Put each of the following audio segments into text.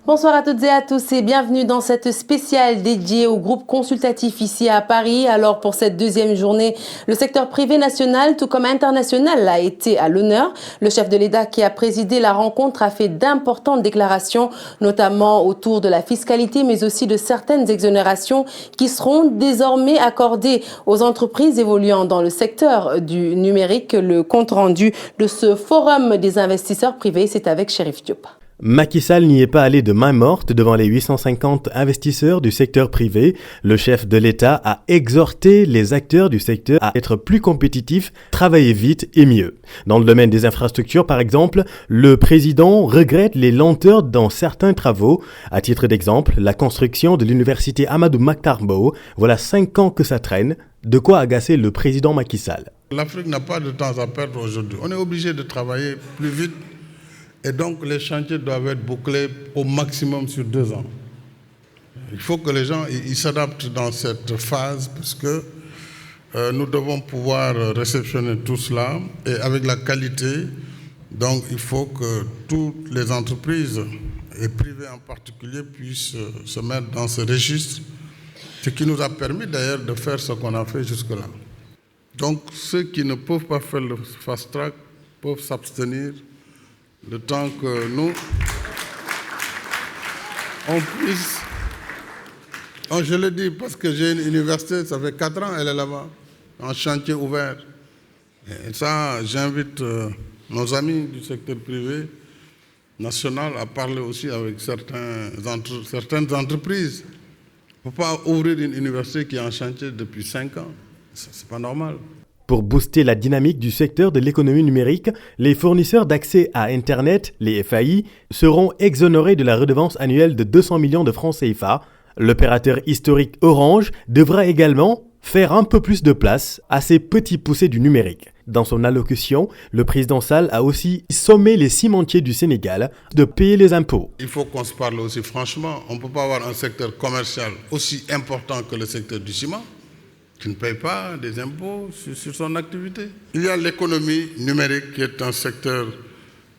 Bonsoir à toutes et à tous et bienvenue dans cette spéciale dédiée au groupe consultatif ici à Paris. Alors pour cette deuxième journée, le secteur privé national tout comme international a été à l'honneur. Le chef de l'État qui a présidé la rencontre a fait d'importantes déclarations, notamment autour de la fiscalité mais aussi de certaines exonérations qui seront désormais accordées aux entreprises évoluant dans le secteur du numérique. Le compte rendu de ce forum des investisseurs privés, c'est avec Chérif Diop. Macky Sall n'y est pas allé de main morte devant les 850 investisseurs du secteur privé. Le chef de l'État a exhorté les acteurs du secteur à être plus compétitifs, travailler vite et mieux. Dans le domaine des infrastructures, par exemple, le président regrette les lenteurs dans certains travaux. À titre d'exemple, la construction de l'université Amadou Mahtar Mbow, voilà 5 ans que ça traîne. De quoi agacer le président Macky Sall. L'Afrique n'a pas de temps à perdre aujourd'hui. On est obligé de travailler plus vite. Et donc, les chantiers doivent être bouclés au maximum sur 2 ans. Il faut que les gens ils s'adaptent dans cette phase parce que nous devons pouvoir réceptionner tout cela et avec la qualité. Donc, il faut que toutes les entreprises, et privées en particulier, puissent se mettre dans ce registre, ce qui nous a permis d'ailleurs de faire ce qu'on a fait jusque-là. Donc, ceux qui ne peuvent pas faire le fast-track peuvent s'abstenir le temps que nous, on puisse... je le dis parce que j'ai une université, ça fait 4 ans, elle est là-bas, en chantier ouvert. Et ça, j'invite nos amis du secteur privé national à parler aussi avec certaines entreprises. Il ne faut pas ouvrir une université qui est en chantier depuis 5 ans. Ce n'est pas normal. Pour booster la dynamique du secteur de l'économie numérique, les fournisseurs d'accès à Internet, les FAI, seront exonérés de la redevance annuelle de 200 millions de francs CFA. L'opérateur historique Orange devra également faire un peu plus de place à ces petits poussés du numérique. Dans son allocution, le président Sall a aussi sommé les cimentiers du Sénégal de payer les impôts. Il faut qu'on se parle aussi franchement. On ne peut pas avoir un secteur commercial aussi important que le secteur du ciment qui ne paye pas des impôts sur son activité. Il y a l'économie numérique qui est un secteur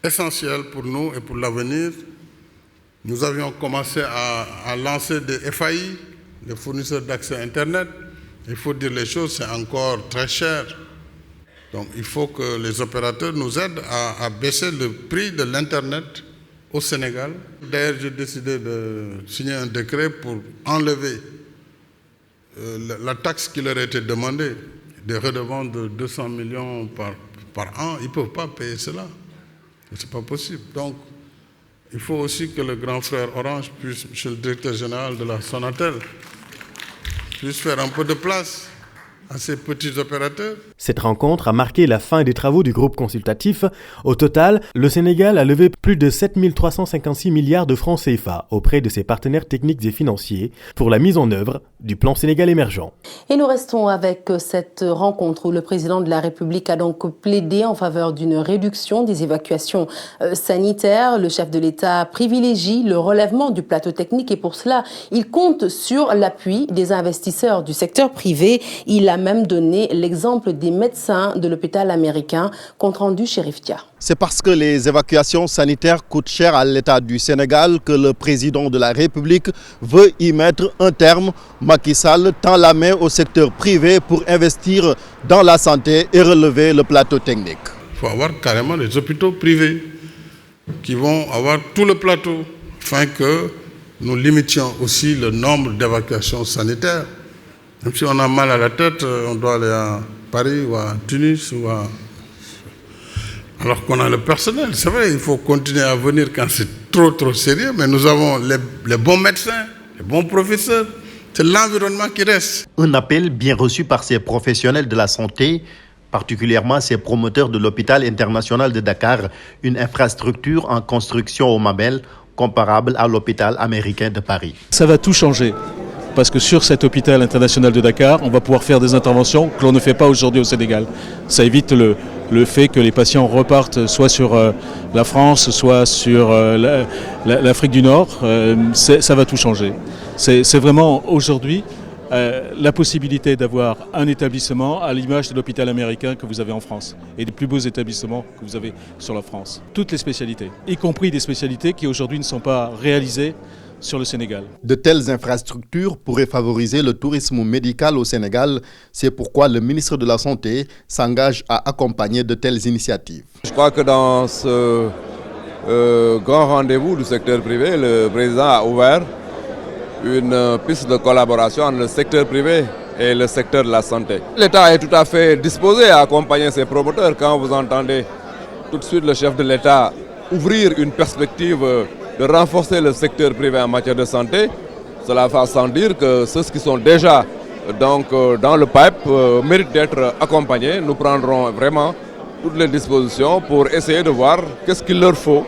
essentiel pour nous et pour l'avenir. Nous avions commencé à lancer des FAI, des fournisseurs d'accès Internet. Il faut dire les choses, c'est encore très cher. Donc il faut que les opérateurs nous aident à baisser le prix de l'Internet au Sénégal. D'ailleurs, j'ai décidé de signer un décret pour enlever la taxe qui leur a été demandée, des redevances de 200 millions par an. Ils ne peuvent pas payer cela. Ce n'est pas possible. Donc, il faut aussi que le grand frère Orange puisse, monsieur le directeur général de la Sonatel, puisse faire un peu de place à ces petits opérateurs. Cette rencontre a marqué la fin des travaux du groupe consultatif. Au total, le Sénégal a levé plus de 7 356 milliards de francs CFA auprès de ses partenaires techniques et financiers pour la mise en œuvre du plan Sénégal émergent. Et nous restons avec cette rencontre où le président de la République a donc plaidé en faveur d'une réduction des évacuations sanitaires. Le chef de l'État privilégie le relèvement du plateau technique et pour cela, il compte sur l'appui des investisseurs du secteur privé. Il a même donné l'exemple des médecins de l'hôpital américain. Compte rendu Chérif Diop. C'est parce que les évacuations sanitaires coûtent cher à l'État du Sénégal que le président de la République veut y mettre un terme. Macky Sall tend la main au secteur privé pour investir dans la santé et relever le plateau technique. Il faut avoir carrément des hôpitaux privés qui vont avoir tout le plateau afin que nous limitions aussi le nombre d'évacuations sanitaires. Même si on a mal à la tête, on doit aller à Paris ou à Tunis ou à... Alors qu'on a le personnel, c'est vrai, il faut continuer à venir quand c'est trop sérieux, mais nous avons les bons médecins, les bons professeurs, c'est l'environnement qui reste. Un appel bien reçu par ces professionnels de la santé, particulièrement ces promoteurs de l'hôpital international de Dakar, une infrastructure en construction au Mamel comparable à l'hôpital américain de Paris. Ça va tout changer. Parce que sur cet hôpital international de Dakar, on va pouvoir faire des interventions que l'on ne fait pas aujourd'hui au Sénégal. Ça évite le fait que les patients repartent soit sur la France, soit sur l'Afrique du Nord. Ça va tout changer. C'est vraiment aujourd'hui la possibilité d'avoir un établissement à l'image de l'hôpital américain que vous avez en France et des plus beaux établissements que vous avez sur la France. Toutes les spécialités, y compris des spécialités qui aujourd'hui ne sont pas réalisées sur le Sénégal. De telles infrastructures pourraient favoriser le tourisme médical au Sénégal. C'est pourquoi le ministre de la Santé s'engage à accompagner de telles initiatives. Je crois que dans ce grand rendez-vous du secteur privé, le président a ouvert une piste de collaboration entre le secteur privé et le secteur de la santé. L'État est tout à fait disposé à accompagner ses promoteurs. Quand vous entendez tout de suite le chef de l'État ouvrir une perspective de renforcer le secteur privé en matière de santé, cela va sans dire que ceux qui sont déjà dans le pipe méritent d'être accompagnés. Nous prendrons vraiment toutes les dispositions pour essayer de voir qu'est-ce qu'il leur faut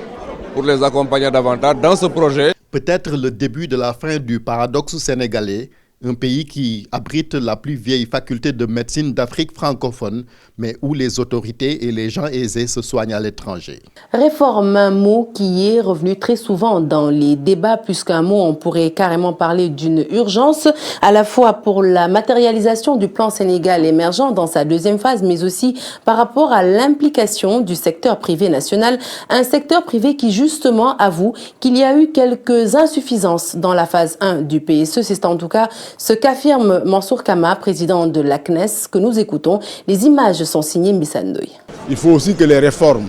pour les accompagner davantage dans ce projet. Peut-être le début de la fin du paradoxe sénégalais, un pays qui abrite la plus vieille faculté de médecine d'Afrique francophone, mais où les autorités et les gens aisés se soignent à l'étranger. Réforme, un mot qui est revenu très souvent dans les débats, puisqu'un mot, on pourrait carrément parler d'une urgence, à la fois pour la matérialisation du plan Sénégal émergent dans sa deuxième phase, mais aussi par rapport à l'implication du secteur privé national, un secteur privé qui justement avoue qu'il y a eu quelques insuffisances dans la phase 1 du PSE. C'est en tout cas ce qu'affirme Mansour Kama, président de la CNES, que nous écoutons. Les images sont signées Missandoy. Il faut aussi que les réformes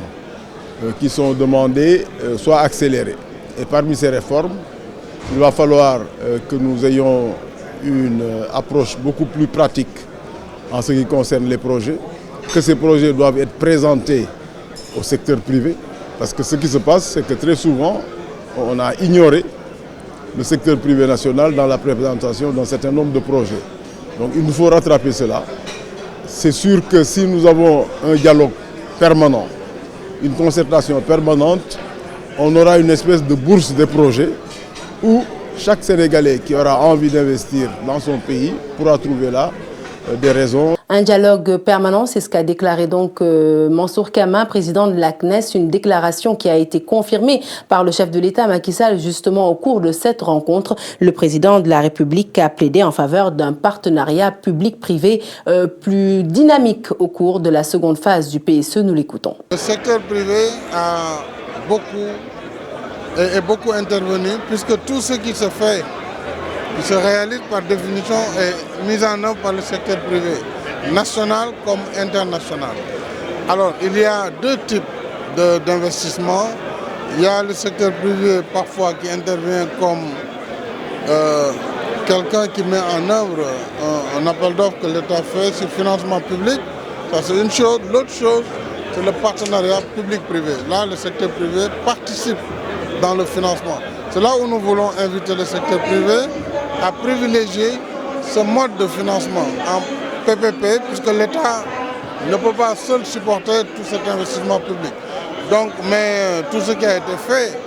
qui sont demandées soient accélérées. Et parmi ces réformes, il va falloir que nous ayons une approche beaucoup plus pratique en ce qui concerne les projets, que ces projets doivent être présentés au secteur privé, parce que ce qui se passe, c'est que très souvent, on a ignoré le secteur privé national dans la présentation d'un certain nombre de projets. Donc il nous faut rattraper cela. C'est sûr que si nous avons un dialogue permanent, une concertation permanente, on aura une espèce de bourse des projets où chaque Sénégalais qui aura envie d'investir dans son pays pourra trouver là des raisons. Un dialogue permanent, c'est ce qu'a déclaré donc Mansour Kama, président de la CNES, une déclaration qui a été confirmée par le chef de l'État Macky Sall justement au cours de cette rencontre. Le président de la République a plaidé en faveur d'un partenariat public-privé plus dynamique au cours de la seconde phase du PSE. Nous l'écoutons. Le secteur privé a beaucoup intervenu puisque tout ce qui se fait, qui se réalise par définition est mis en œuvre par le secteur privé, national comme international. Alors, il y a deux types d'investissements. Il y a le secteur privé parfois qui intervient comme quelqu'un qui met en œuvre un appel d'offres que l'État fait sur financement public. Ça, c'est une chose. L'autre chose, c'est le partenariat public-privé. Là, le secteur privé participe dans le financement. C'est là où nous voulons inviter le secteur privé à privilégier ce mode de financement en PPP, puisque l'État ne peut pas seul supporter tout cet investissement public. Donc, mais tout ce qui a été fait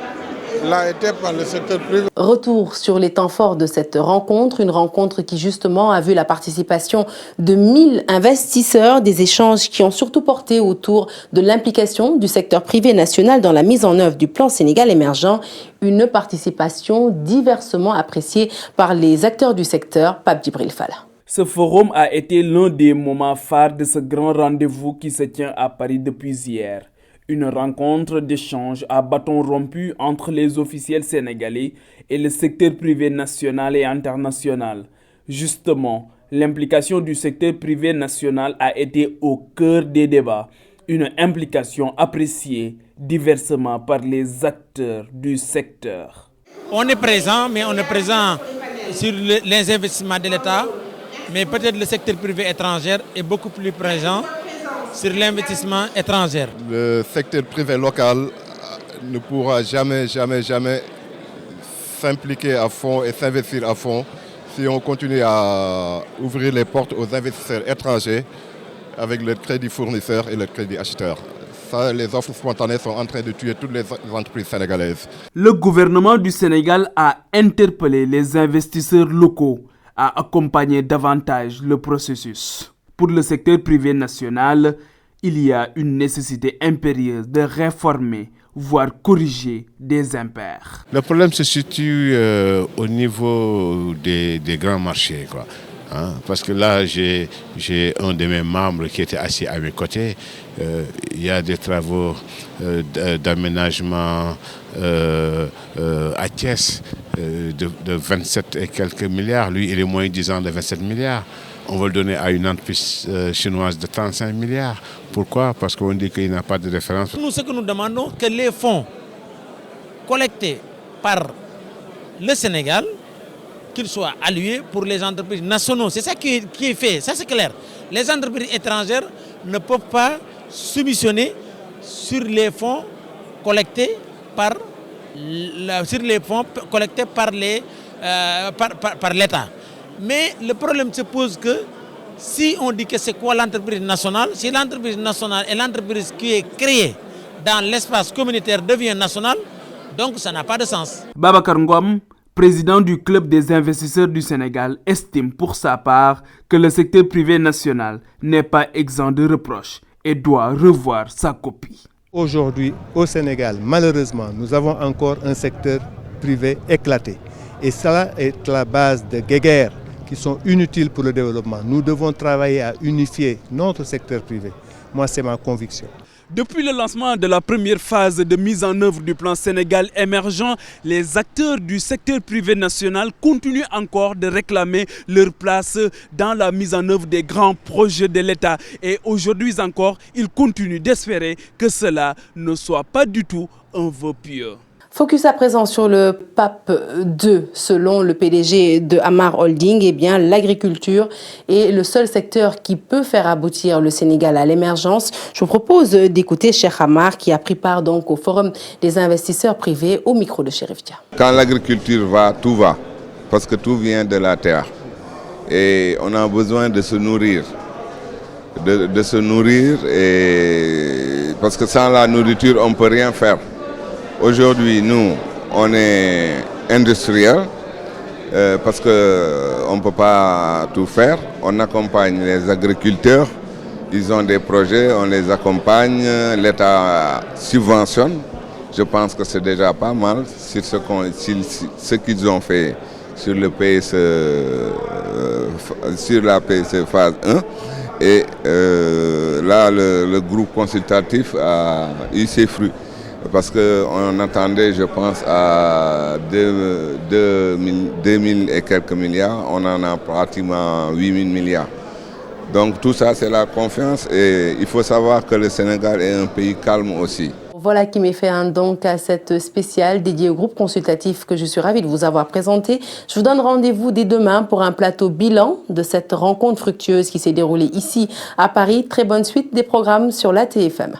l'a été par le secteur privé. Retour sur les temps forts de cette rencontre, une rencontre qui justement a vu la participation de 1000 investisseurs, des échanges qui ont surtout porté autour de l'implication du secteur privé national dans la mise en œuvre du plan Sénégal émergent, une participation diversement appréciée par les acteurs du secteur. Pape Djibril Fall. Ce forum a été l'un des moments phares de ce grand rendez-vous qui se tient à Paris depuis hier. Une rencontre d'échange à bâton rompu entre les officiels sénégalais et le secteur privé national et international. Justement, l'implication du secteur privé national a été au cœur des débats. Une implication appréciée diversement par les acteurs du secteur. On est présent, mais on est présent sur les investissements de l'État, mais peut-être le secteur privé étranger est beaucoup plus présent sur l'investissement étranger. Le secteur privé local ne pourra jamais s'impliquer à fond et s'investir à fond si on continue à ouvrir les portes aux investisseurs étrangers avec le crédit fournisseur et le crédit acheteur. Ça, les offres spontanées sont en train de tuer toutes les entreprises sénégalaises. Le gouvernement du Sénégal a interpellé les investisseurs locaux à accompagner davantage le processus. Pour le secteur privé national, il y a une nécessité impérieuse de réformer, voire corriger des impairs. Le problème se situe au niveau des grands marchés, quoi. Hein, parce que là, j'ai un de mes membres qui était assis à mes côtés. Il y a des travaux d'aménagement à Thiès de 27 et quelques milliards. Lui, il est moins 10 ans de 27 milliards. On va le donner à une entreprise chinoise de 35 milliards. Pourquoi? Parce qu'on dit qu'il n'y a pas de référence. Nous, ce que nous demandons, que les fonds collectés par le Sénégal, qu'ils soient alloués pour les entreprises nationales. C'est ça qui est fait, ça c'est clair. Les entreprises étrangères ne peuvent pas soumissionner sur les fonds collectés par l'État. Mais le problème se pose que si on dit que c'est quoi l'entreprise nationale, si l'entreprise nationale est l'entreprise qui est créée dans l'espace communautaire devient nationale, donc ça n'a pas de sens. Babacar Ngom, président du Club des investisseurs du Sénégal, estime pour sa part que le secteur privé national n'est pas exempt de reproches et doit revoir sa copie. Aujourd'hui, au Sénégal, malheureusement, nous avons encore un secteur privé éclaté. Et cela est la base de guéguerres qui sont inutiles pour le développement. Nous devons travailler à unifier notre secteur privé. Moi, c'est ma conviction. Depuis le lancement de la première phase de mise en œuvre du plan Sénégal émergent, les acteurs du secteur privé national continuent encore de réclamer leur place dans la mise en œuvre des grands projets de l'État. Et aujourd'hui encore, ils continuent d'espérer que cela ne soit pas du tout un vœu pieux. Focus à présent sur le PAP 2. Selon le PDG de Amar Holding, eh bien, l'agriculture est le seul secteur qui peut faire aboutir le Sénégal à l'émergence. Je vous propose d'écouter Cheikh Amar qui a pris part donc au forum des investisseurs privés au micro de Chérif Dia. Quand l'agriculture va, tout va, parce que tout vient de la terre. Et on a besoin de se nourrir. De se nourrir, parce que sans la nourriture, on ne peut rien faire. Aujourd'hui, nous, on est industriel parce qu'on ne peut pas tout faire. On accompagne les agriculteurs, ils ont des projets, on les accompagne, l'État subventionne. Je pense que c'est déjà pas mal sur ce qu'ils ont fait sur le PSE, sur la PSE phase 1. Et là, le groupe consultatif a eu ses fruits. Parce qu'on attendait, je pense, à 2000 et quelques milliards. On en a pratiquement 8000 milliards. Donc tout ça, c'est la confiance. Et il faut savoir que le Sénégal est un pays calme aussi. Voilà qui met fin donc à cette spéciale dédiée au groupe consultatif que je suis ravie de vous avoir présenté. Je vous donne rendez-vous dès demain pour un plateau bilan de cette rencontre fructueuse qui s'est déroulée ici à Paris. Très bonne suite des programmes sur la TFM.